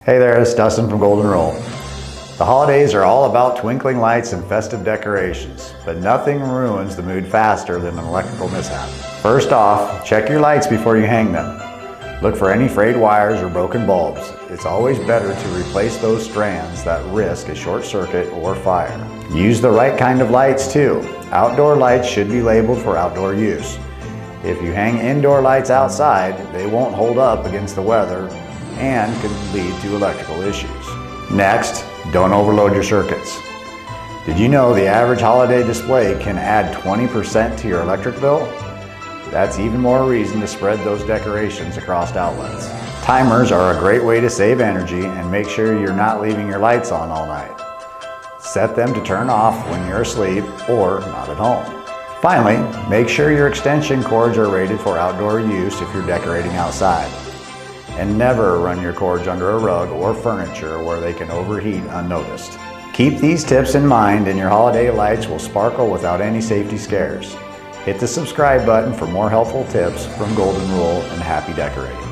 Hey there, it's Dustin from Golden Rule. The holidays are all about twinkling lights and festive decorations, but nothing ruins the mood faster than an electrical mishap. First off, check your lights before you hang them. Look for any frayed wires or broken bulbs. It's always better to replace those strands that risk a short circuit or fire. Use the right kind of lights too. Outdoor lights should be labeled for outdoor use. If you hang indoor lights outside, they won't hold up against the weather and can lead to electrical issues. Next, don't overload your circuits. Did you know the average holiday display can add 20% to your electric bill? That's even more reason to spread those decorations across outlets. Timers are a great way to save energy and make sure you're not leaving your lights on all night. Set them to turn off when you're asleep or not at home. Finally, make sure your extension cords are rated for outdoor use if you're decorating outside. And never run your cords under a rug or furniture where they can overheat unnoticed. Keep these tips in mind and your holiday lights will sparkle without any safety scares. Hit the subscribe button for more helpful tips from Golden Rule and happy decorating.